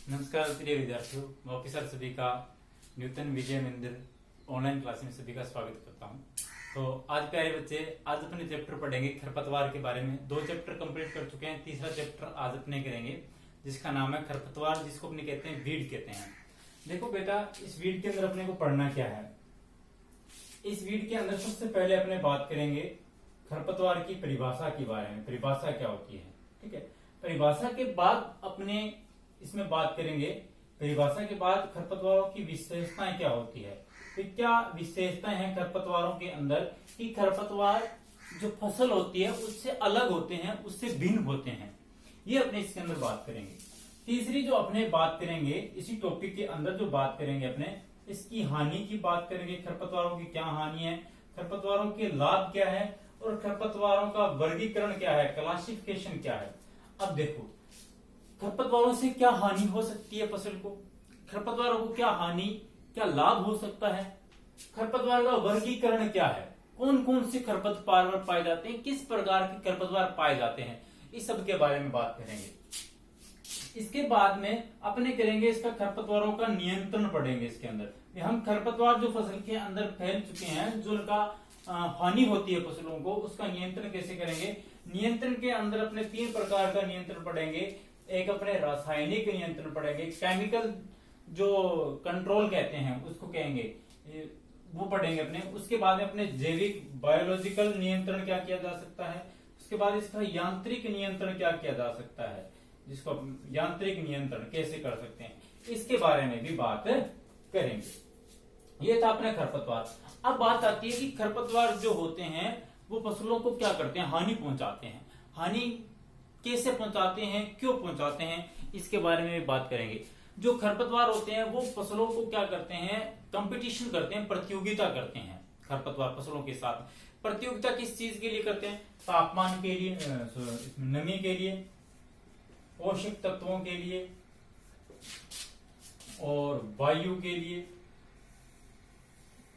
नमस्कार प्रिय विद्यार्थियों, मैं ऑफिसर सभी का न्यूटन विजय मंदिर ऑनलाइन क्लास में सभी का स्वागत करता हूं। तो आज प्यारे बच्चे, आज अपने चैप्टर पढ़ेंगे खरपतवार के बारे में। 2 चैप्टर कंप्लीट कर चुके हैं, तीसरा चैप्टर आज अपने करेंगे जिसका नाम है खरपतवार, जिसको अपने कहते हैं वीड कहते हैं। देखो बेटा, इस वीड के अंदर अपने को पढ़ना क्या है। इस वीड के अंदर सबसे पहले अपने बात करेंगे खरपतवार की परिभाषा के बारे में। परिभाषा क्या होती है, ठीक है। परिभाषा के बाद अपने इसमें बात करेंगे, परिभाषा के बाद खरपतवारों की विशेषताएं क्या होती है। तो क्या विशेषताएं हैं खरपतवारों के अंदर कि खरपतवार जो फसल होती है उससे अलग होते हैं, उससे भिन्न होते हैं, ये अपने इसके अंदर बात करेंगे। तीसरी जो अपने बात करेंगे इसी टॉपिक के अंदर जो बात करेंगे अपने इसकी हानि की बात करेंगे। खरपतवारों की क्या हानि है, खरपतवारों के लाभ क्या है और खरपतवारों का वर्गीकरण क्या है, क्लासिफिकेशन क्या है। अब देखो, खरपतवारों से क्या हानि हो सकती है फसल को, खरपतवारों को क्या हानि क्या लाभ हो सकता है, खरपतवार का वर्गीकरण क्या है, कौन कौन से खरपतवार पाए जाते हैं, किस प्रकार के खरपतवार पाए जाते हैं, इस सब के बारे में बात करेंगे। इसके बाद में अपने करेंगे इसका खरपतवारों का नियंत्रण पढ़ेंगे। इसके अंदर हम खरपतवार जो फसल के अंदर फैल चुके हैं, जो उनका हानि होती है फसलों को, उसका नियंत्रण कैसे करेंगे। नियंत्रण के अंदर अपने 3 प्रकार का नियंत्रण पढ़ेंगे। एक अपने रासायनिक नियंत्रण पढ़ेंगे, केमिकल जो कंट्रोल कहते हैं उसको कहेंगे, वो पढ़ेंगे अपने। उसके बाद में अपने जैविक बायोलॉजिकल नियंत्रण क्या किया जा सकता है। उसके बाद इसका यांत्रिक नियंत्रण क्या किया जा सकता है, जिसको यांत्रिक नियंत्रण कैसे कर सकते हैं, इसके बारे में भी बात करेंगे। ये था अपने खरपतवार। अब बात आती है कि खरपतवार जो होते हैं वो फसलों को क्या करते हैं, हानि पहुंचाते हैं। हानि कैसे पहुंचाते हैं, क्यों पहुंचाते हैं, इसके बारे में भी बात करेंगे। जो खरपतवार होते हैं वो फसलों को क्या करते हैं, कंपटीशन करते हैं, प्रतियोगिता करते हैं। खरपतवार फसलों के साथ प्रतियोगिता किस चीज के लिए करते हैं, तापमान के लिए, नमी के लिए, पोषक तत्वों के लिए और वायु के लिए।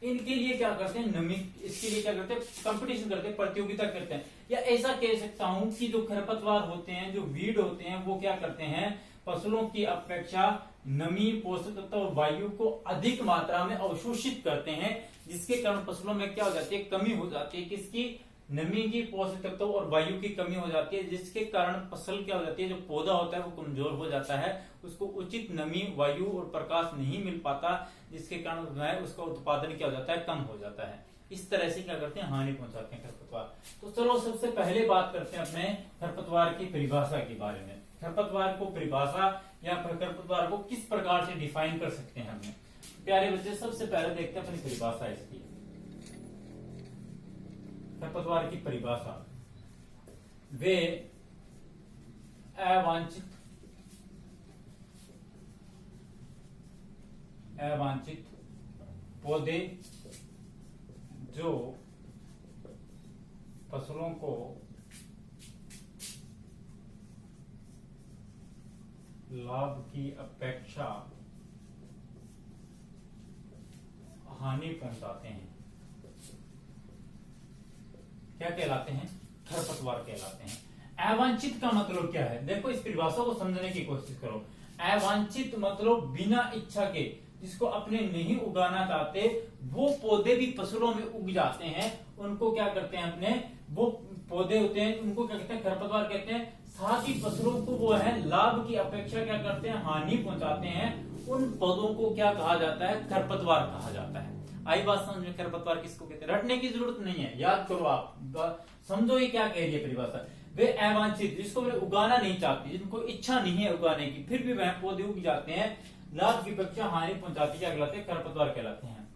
इनके लिए क्या करते हैं, नमी, इसके लिए क्या करते हैं, कंपटीशन करते हैं, प्रतियोगिता करते हैं। या ऐसा कह सकता हूं कि जो खरपतवार होते हैं, जो वीड होते हैं, वो क्या करते हैं, फसलों की अपेक्षा नमी, पोषक तत्व और वायु को अधिक मात्रा में अवशोषित करते हैं, जिसके कारण फसलों में क्या हो जाती है, कमी हो जाती है। किसकी, नमी की, पोषक तत्व और वायु की कमी हो जाती है, जिसके कारण फसल क्या हो जाती है, जो पौधा होता है वो कमजोर हो जाता है, उसको उचित नमी, वायु और प्रकाश नहीं मिल पाता, जिसके कारण उसका उत्पादन क्या हो जाता है, कम हो जाता है। इस तरह से क्या करते हैं, हानि पहुंचाते हैं खरपतवार। तो चलो सबसे पहले बात करते हैं अपने खरपतवार की परिभाषा के बारे में। खरपतवार को परिभाषा या खरपतवार को किस प्रकार से डिफाइन कर सकते हैं हमने। प्यारे बच्चे, सबसे पहले देखते हैं अपनी परिभाषा इसकी। खरपतवार की परिभाषा, वे अवांछित पौधे जो फसलों को लाभ की अपेक्षा हानि पहुंचाते हैं, क्या कहलाते हैं, खरपतवार कहलाते हैं। अवांछित का मतलब क्या है, देखो इस परिभाषा को समझने की कोशिश करो। अवांछित मतलब बिना इच्छा के, जिसको अपने नहीं उगाना चाहते, वो पौधे भी फसलों में उग जाते हैं, उनको क्या करते हैं, अपने वो पौधे होते हैं उनको क्या कहते हैं, खरपतवार कहते हैं। साथ ही फसलों को वो है लाभ की अपेक्षा क्या करते हैं, हानि पहुंचाते हैं। उन पौधों को क्या कहा जाता है, खरपतवार कहा जाता है। आई बात समझ में, खरपतवार किसको कहते हैं, रटने की जरूरत नहीं है, याद करो आप, समझो ये क्या कह रही है परिभाषा। वे अवांछित, जिसको वे उगाना नहीं चाहती, जिनको इच्छा नहीं है उगाने की, फिर भी वह पौधे उग जाते हैं, लाभ की अपेक्षा हानि पहुंचाती, क्या कहलाते हैं, खरपतवार कहलाते हैं।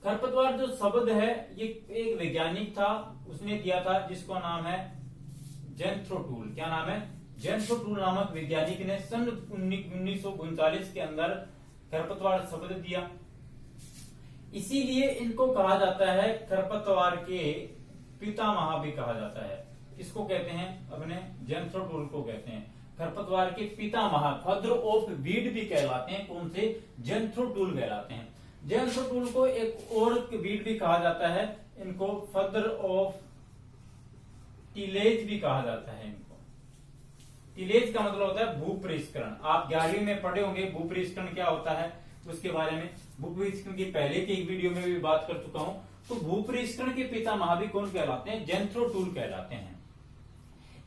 खरपतवार जो शब्द है ये एक वैज्ञानिक था, उसने दिया था, जिसका नाम है जेंथ्रोटूल। क्या नाम है, जेंथ्रोटूल नामक वैज्ञानिक ने सन 1939 के अंदर खरपतवार शब्द दिया। इसीलिए इनको कहा जाता है, खरपतवार के पितामह भी कहा जाता है। किसको कहते हैं, अपने जेंथ्रोटूल को कहते हैं खरपतवार के पितामह, फादर ऑफ वीड भी कहलाते हैं। कौन से, जेंथ्रोटूल कहलाते हैं। जेंथ्रोटूल को एक और वीड भी कहा जाता है, इनको फादर ऑफ टिलेज भी कहा जाता है इनको। टिलेज का मतलब होता है भूपरिष्करण। आप 11वीं में पढ़े होंगे भूपरिष्करण क्या होता है, उसके बारे में भूपरिष्करण की पहले की एक वीडियो में भी बात कर चुका हूं। तो भूपरिष्करण के पितामह भी कौन कहलाते हैं, जेंथ्रोटूल कहलाते हैं।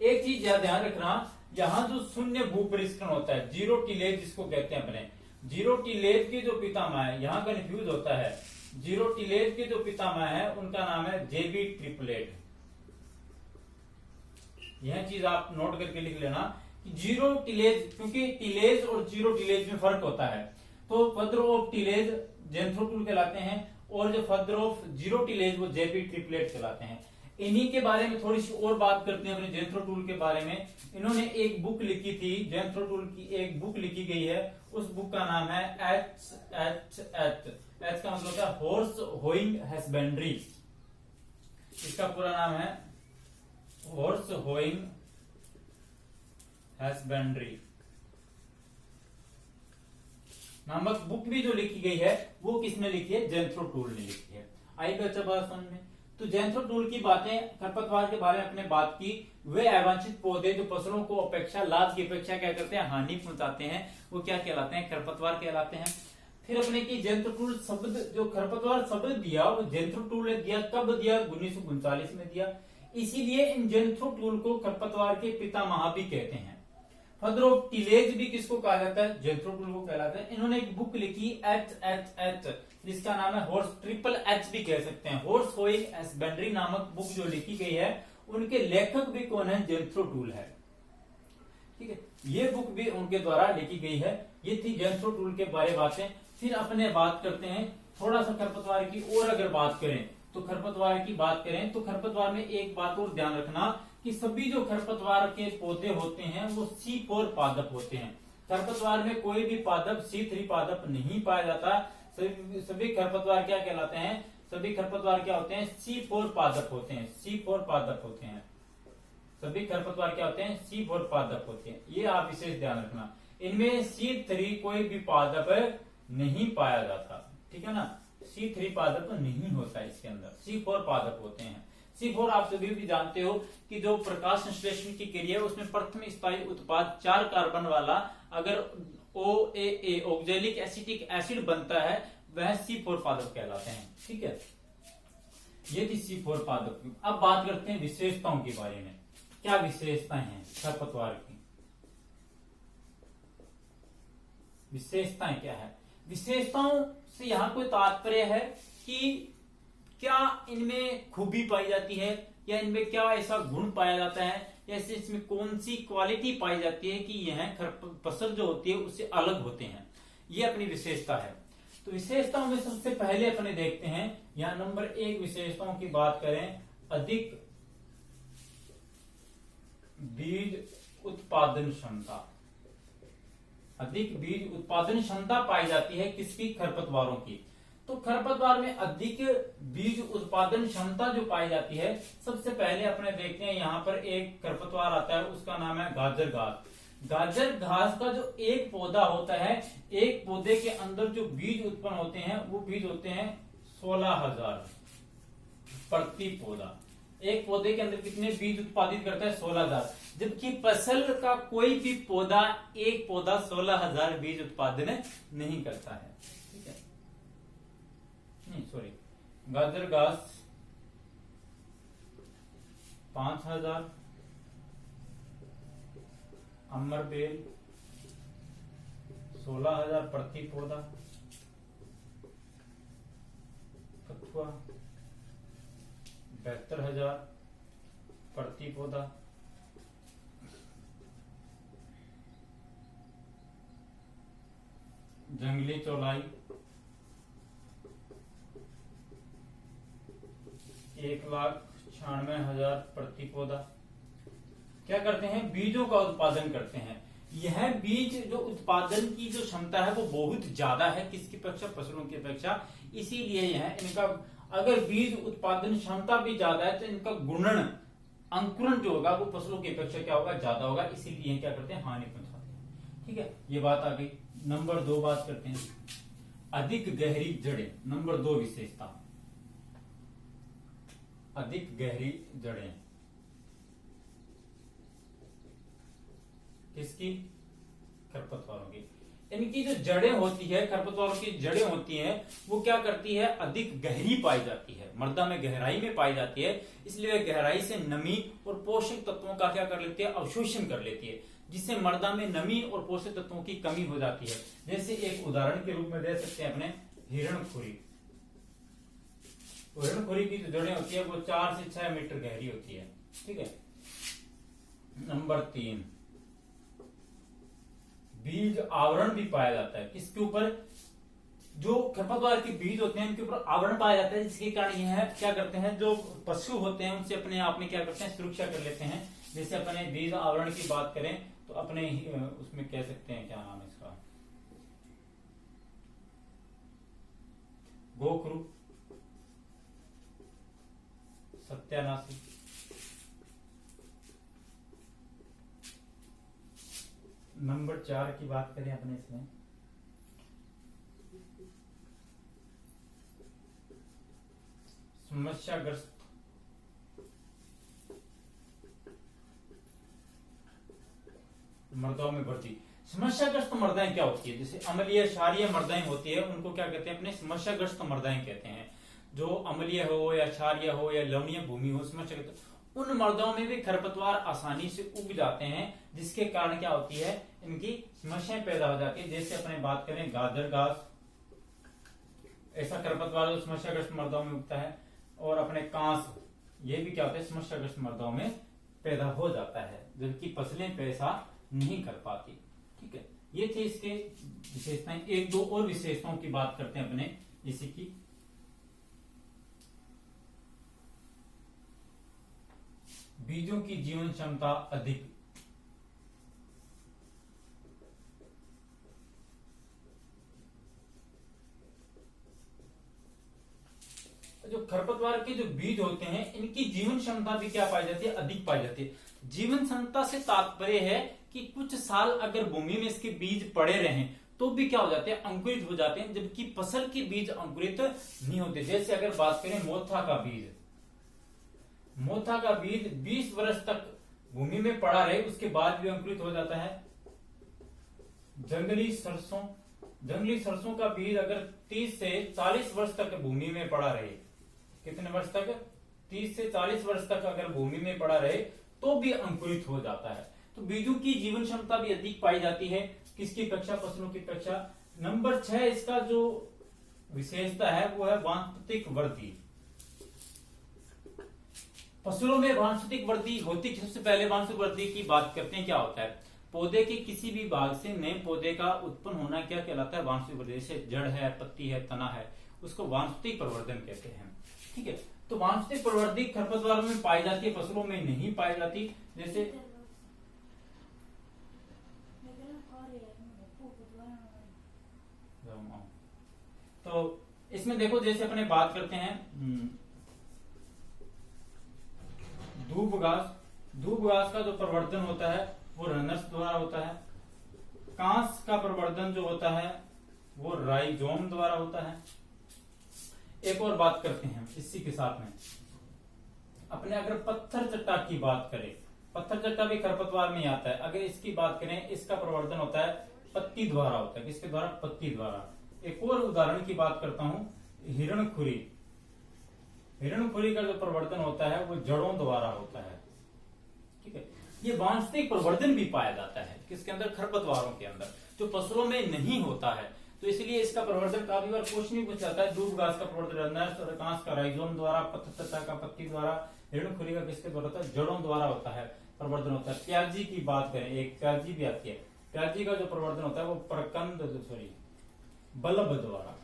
एक चीज ध्यान रखना, यहाँ जो शून्य भूपरिष्करण होता है, जीरो टिलेज जिसको कहते हैं अपने, जीरो टिलेज के जो पितामह है, यहाँ कंफ्यूज होता है, जीरो टिलेज के जो पितामह है उनका नाम है जेबी ट्रिपलेट। यह चीज आप नोट करके लिख लेना कि जीरो टिलेज, क्योंकि टिलेज और जीरो टिलेज में फर्क होता है। तो फादर ऑफ टिलेज जेंथ्रोटूल कहलाते हैं और जो फादर ऑफ जीरो टिलेज वो जेबी ट्रिपलेट कहलाते हैं। इन्हीं के बारे में थोड़ी सी और बात करते हैं अपने जेंथ्रोटूल के बारे में। इन्होंने एक बुक लिखी थी, जेंथ्रोटूल की एक बुक लिखी गई है, उस बुक का नाम है एच का मतलब होता है हॉर्स होइंग हस्बेंड्री। इसका पूरा नाम है हॉर्स होइंग हस्बेंड्री नामक बुक भी जो लिखी गई है वो किसने लिखी है, जेंथ्रोटूल ने लिखी है। आई बच्चा बात समझ में। तो जेंथ्रोटूल की बातें, खरपतवार के बारे में अपने बात की, वे अवांछित पौधे जो फसलों को अपेक्षा, लाभ की अपेक्षा क्या करते हैं, हानि पहुंचाते हैं, वो क्या कहलाते हैं, खरपतवार कहलाते हैं। फिर अपने की जेंथ्रोटूल शब्द, जो खरपतवार शब्द दिया वो जेंथ्रोटूल ने दिया, कब दिया, 1939 में दिया। इसीलिए इन जेंथ्रोटूल को खरपतवार के पितामह भी कहते हैं। फादर ऑफ टिलेज भी किसको कहा जाता है, जेंथ्रोटूल को कहलाता है। इन्होंने एक बुक लिखी एच जिसका नाम है हॉर्स, ट्रिपल एच भी कह सकते हैं, हॉर्स होइंग हस्बेंड्री नामक बुक जो लिखी गई है, उनके लेखक भी कौन है, जेंथ्रोटूल है। ठीक है, ये बुक भी उनके द्वारा लिखी गई है। ये थी जेंथ्रोटूल के बारे बातें। फिर अपने बात करते हैं थोड़ा सा खरपतवार की, और अगर बात करें तो खरपतवार की बात करें तो खरपतवार में एक बात और ध्यान रखना कि सभी जो खरपतवार के पौधे होते हैं वो C4 पादप होते हैं। खरपतवार में कोई भी पादप C3 पादप नहीं पाया जाता। सभी खरपतवार क्या कहलाते हैं, सभी खरपतवार क्या होते हैं, C4 पादप होते हैं, C4 पादप होते हैं। सभी खरपतवार क्या होते हैं, C4 पादप होते हैं। ये आप विशेष ध्यान रखना। इनमें C3 कोई भी पादप नहीं पाया जाता, ठीक है ना, C3 पादप नहीं होता इसके अंदर, C4 पादप होते हैं। C4 आप सभी भी जानते हो कि जो प्रकाश संश्लेषण की क्रिया है उसमें प्रथम स्थायी उत्पाद 4 कार्बन वाला अगर OAA ऑक्जेलिक एसिटिक एसिड बनता है वह C4 पादप कहलाते हैं। ठीक है, ये थी C4 पादप। अब बात करते हैं विशेषताओं के बारे में। क्या विशेषताएं हैं खरपतवार की, विशेषताएं क्या है, विशेषताओं से यहाँ कोई तात्पर्य है कि क्या इनमें खूबी पाई जाती है या इनमें क्या ऐसा गुण पाया जाता है या इसमें कौन सी क्वालिटी पाई जाती है कि यह फसल जो होती है उससे अलग होते हैं, ये अपनी विशेषता है। तो विशेषताओं में सबसे पहले अपने देखते हैं, यहां नंबर 1 विशेषताओं की बात करें, अधिक बीज उत्पादन क्षमता। अधिक बीज उत्पादन क्षमता पाई जाती है किसकी, खरपतवारों की। तो खरपतवार में अधिक बीज उत्पादन क्षमता जो पाई जाती है, सबसे पहले अपने देखते हैं यहाँ पर एक खरपतवार आता है, उसका नाम है गाजर घास। गाजर घास का जो एक पौधा होता है, एक पौधे के अंदर जो बीज उत्पन्न होते हैं वो बीज होते हैं 16,000 प्रति पौधा। एक पौधे के अंदर कितने बीज उत्पादित करता है, 16,000। जबकि फसल का कोई भी पौधा, एक पौधा 16,000 बीज उत्पादन नहीं करता है। ठीक है, नहीं सॉरी, गाजर घास 5,000, अमर बेल 16,000 प्रति पौधा, कथुआ 72,000 प्रति पौधा, जंगली चौलाई 1,96,000 प्रति पौधा। क्या करते हैं, बीजों का उत्पादन करते हैं। यह बीज जो उत्पादन की जो क्षमता है वो बहुत ज्यादा है किसकी अपेक्षा, फसलों की अपेक्षा। इसीलिए यह इनका, अगर बीज उत्पादन क्षमता भी ज्यादा है तो इनका गुणन, अंकुरण जो होगा वो फसलों की अपेक्षा क्या होगा, ज्यादा होगा। इसीलिए क्या करते हैं, हानि पहुंचाते हैं। ठीक है, ये बात आ गई। नंबर 2 बात करते हैं, अधिक गहरी जड़ें। नंबर 2 विशेषता, अधिक गहरी जड़ें। किसकी? खरपतवारों की। इनकी जो जड़ें होती है, खरपतवारों की जड़ें होती हैं, वो क्या करती है, अधिक गहरी पाई जाती है, मृदा में गहराई में पाई जाती है, इसलिए वह गहराई से नमी और पोषक तत्वों का क्या कर लेती है, अवशोषण कर लेती है, जिससे मृदा में नमी और पोषक तत्वों की कमी हो जाती है। जैसे एक उदाहरण के रूप में दे सकते हैं अपने हिरणखुरी। हिरणखुरी की जो जड़ें होती है वो 4 से 6 मीटर गहरी होती है। ठीक है। नंबर 3, बीज आवरण भी पाया जाता है। किसके ऊपर? जो खरपतवार के बीज होते हैं उनके ऊपर आवरण पाया जाता है, जिसके कारण यह क्या करते हैं, जो पशु होते हैं उनसे अपने आप में क्या करते हैं, सुरक्षा कर लेते हैं। जैसे अपने बीज आवरण की बात करें तो अपने उसमें कह सकते हैं, क्या नाम है इसका, गोखरू, सत्यानाशी, नंबर 4 की बात करें अपने इसमें समस्याग्रस्त मृदाओं में वृद्धि। समस्याग्रस्त मृदाएं क्या होती है? जैसे अम्लीय क्षारीय मृदाएं होती है, उनको क्या कहते हैं, अपने समस्याग्रस्त मृदाएं कहते हैं। जो अम्लीय हो या क्षारीय हो या लवणीय भूमि हो, समस्याग्रस्त, उन मृदाओं में भी खरपतवार आसानी से उग जाते हैं, जिसके कारण क्या होती है, इनकी समस्याएं पैदा हो जाती है। जैसे अपने बात करें गाजर घास, ऐसा खरपतवार जो समस्याग्रस्त मृदाओं में उगता है। और अपने कांस, ये भी क्या होता है, समस्याग्रस्त मृदाओं में पैदा हो जाता है, जबकि फसलें पैसा नहीं कर पाती। ठीक है, ये थे इसके विशेषताएं। एक दो और विशेषताओं की बात करते हैं अपने इसी की। बीजों की जीवन क्षमता अधिक। जो खरपतवार के जो बीज होते हैं, इनकी जीवन क्षमता भी क्या पाई जाती है, अधिक पाई जाती है। जीवन क्षमता से तात्पर्य है कि कुछ साल अगर भूमि में इसके बीज पड़े रहें तो भी क्या हो जाते हैं, अंकुरित हो जाते हैं, जबकि फसल के बीज अंकुरित नहीं होते। जैसे अगर बात करें मोथा का बीज, मोथा का बीज 20 वर्ष तक भूमि में पड़ा रहे उसके बाद भी अंकुरित हो जाता है। जंगली सरसों का बीज अगर 30 से 40 वर्ष तक भूमि में पड़ा रहे, कितने वर्ष तक, 30 से 40 वर्ष तक अगर भूमि में पड़ा रहे तो भी अंकुरित हो जाता है। तो बीजों की जीवन क्षमता भी अधिक पाई जाती है, किसकी अपेक्षा, फसलों की अपेक्षा। नंबर 6 इसका जो विशेषता है वो है वानस्पतिक वृद्धि। फसलों में वानस्पतिक वृद्धि होती है। सबसे पहले वानस्पतिक वृद्धि की बात करते हैं, क्या होता है, पौधे के किसी भी भाग से नए पौधे का उत्पन्न होना क्या कहलाता है, वानस्पतिक वृद्धि। जैसे जड़ है, पत्ती है, तना है, उसको वानस्पतिक प्रवर्धन कहते हैं। ठीक है, तो वानस्पतिक प्रवृत्ति खरपतवारों में पाई जाती है, फसलों में नहीं पाई जाती। जैसे तो इसमें देखो, जैसे अपने बात करते हैं धूप घास का जो प्रवर्धन होता है वो रनर्स द्वारा होता है। कांस का प्रवर्धन जो होता है वो राइजोम द्वारा होता है। एक और बात करते हैं इसी के साथ में अपने, अगर पत्थर चट्टा की बात करें, पत्थर चट्टा भी खरपतवार में ही आता है। अगर इसकी बात करें, इसका प्रवर्धन होता है पत्ती द्वारा होता है। किसके द्वारा, पत्ती द्वारा। एक और उदाहरण की बात करता हूं, हिरणखुरी का जो प्रवर्धन होता है वो जड़ों द्वारा होता है। ठीक है, ये वानस्पतिक प्रवर्धन भी पाया जाता है किसके अंदर, खरपतवारों के अंदर, जो फसलों में नहीं होता है। तो इसलिए इसका प्रवर्धन काफी बार क्वेश्चन भी पूछ जाता है। दूब घास का प्रवर्धन कांस का राइजोम द्वारा, पत्थर चट्टा का पत्ती द्वारा, हिरणखुरी का किसके द्वारा होता है, जड़ों द्वारा होता है, प्रवर्धन होता है। प्याजी की बात करें, एक प्याजी भी आती है, प्याजी का जो प्रवर्धन होता है वो बल्ब द्वारा,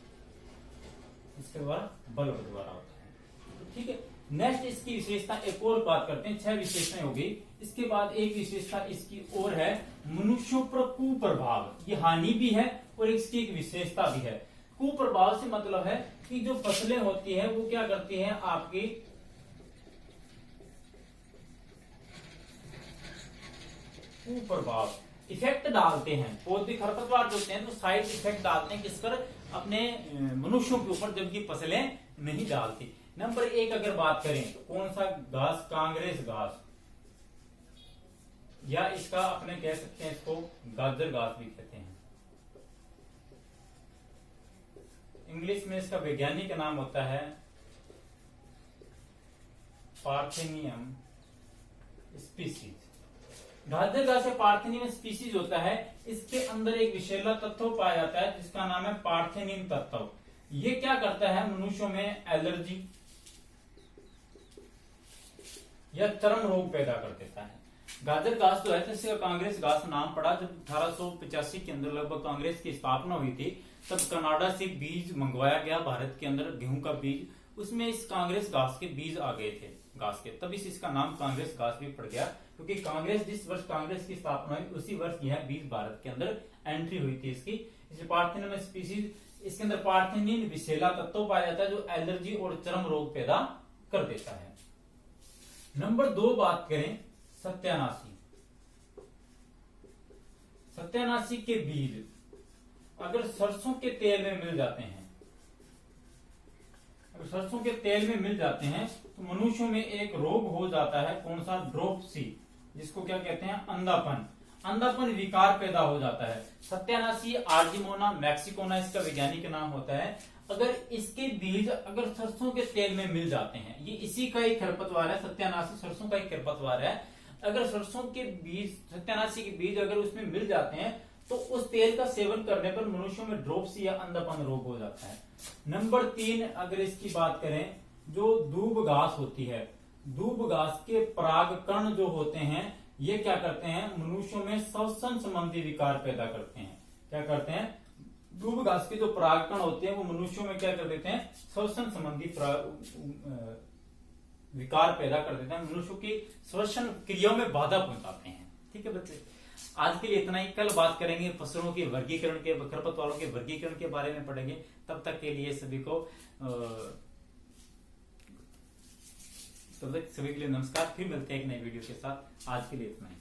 इसके द्वारा बल्ब द्वारा होता है। ठीक है, नेक्स्ट इसकी विशेषता एक और बात करते हैं। 6 विशेषताएं हो गई। इसके बाद एक विशेषता इसकी और है, मनुष्यों पर कुप्रभाव। ये हानि भी है और इसकी एक विशेषता भी है। कुप्रभाव से मतलब है कि जो फसलें होती है वो क्या करती हैं, आपकी कुप्रभाव इफेक्ट डालते हैं। पौधे खरपतवार जो होते हैं तो साइड इफेक्ट डालते हैं किस पर, अपने मनुष्यों के ऊपर, जबकि फसलें नहीं डालती। नंबर 1 अगर बात करें तो कौन सा घास, कांग्रेस घास। या इसका अपने कह सकते हैं इसको गाजर घास भी कहते हैं। इंग्लिश में इसका वैज्ञानिक नाम होता है पार्थेनियम स्पीसीज। गाजर घास या पार्थेनियम स्पीसीज होता है, इसके अंदर एक विषैला तत्व पाया जाता है जिसका नाम है पार्थेनियम तत्व। ये क्या करता है, मनुष्यों में एलर्जी या चर्म रोग पैदा कर देता है। गाजर घास जो है तो इसका कांग्रेस घास नाम पड़ा। जब 1885 के अंदर लगभग कांग्रेस की स्थापना हुई थी, तब कनाडा से बीज मंगवाया गया भारत के अंदर, गेहूं का बीज, उसमें इस कांग्रेस घास के बीज आ गए थे घास के, तब इसका नाम कांग्रेस घास भी पड़ गया, क्योंकि कांग्रेस जिस वर्ष कांग्रेस की स्थापना हुई उसी वर्ष यह बीज भारत के अंदर एंट्री हुई थी इसकी। इसलिए पार्थेनियम स्पीसीज, इसके अंदर पार्थेनियम विषैला तत्व पाया जाता है जो एलर्जी और चर्म रोग पैदा कर देता है। नंबर 2 बात करें सत्यानाशी। सत्यानाशी के बीज अगर सरसों के तेल में मिल जाते हैं, अगर सरसों के तेल में मिल जाते हैं तो मनुष्यों में एक रोग हो जाता है, कौन सा, ड्रोपसी, जिसको क्या कहते हैं, अंधापन। अंधापन विकार पैदा हो जाता है। सत्यानाशी आर्जिमोना मैक्सिकोना इसका वैज्ञानिक नाम होता है। अगर इसके बीज अगर सरसों के तेल में मिल जाते हैं, ये इसी का एक खरपतवार है, सत्यानाशी सरसों का एक खरपतवार है। अगर सरसों के बीज, सत्यानाशी के बीज अगर उसमें मिल जाते हैं तो उस तेल का सेवन करने पर मनुष्यों में ड्रोपसी या अंधापन रोग हो जाता है। नंबर 3 अगर इसकी बात करें, जो दूब घास होती है, दूब घास के परागकण जो होते हैं ये क्या करते हैं, मनुष्यों में श्वसन संबंधी विकार पैदा करते हैं। क्या करते हैं, दूब घास के जो परागकण होते हैं वो मनुष्यों में क्या कर देते हैं, श्वसन संबंधी विकार पैदा कर देते हैं, मनुष्यों की श्वसन क्रियाओं में बाधा पहुंचाते हैं। ठीक है बच्चे, आज के लिए इतना ही। कल बात करेंगे फसलों के वर्गीकरण के, खरपतवारों के वर्गीकरण के बारे में पढ़ेंगे। तब तक के लिए सभी के लिए नमस्कार। फिर मिलते हैं एक नई वीडियो के साथ। आज के लिए इतना ही।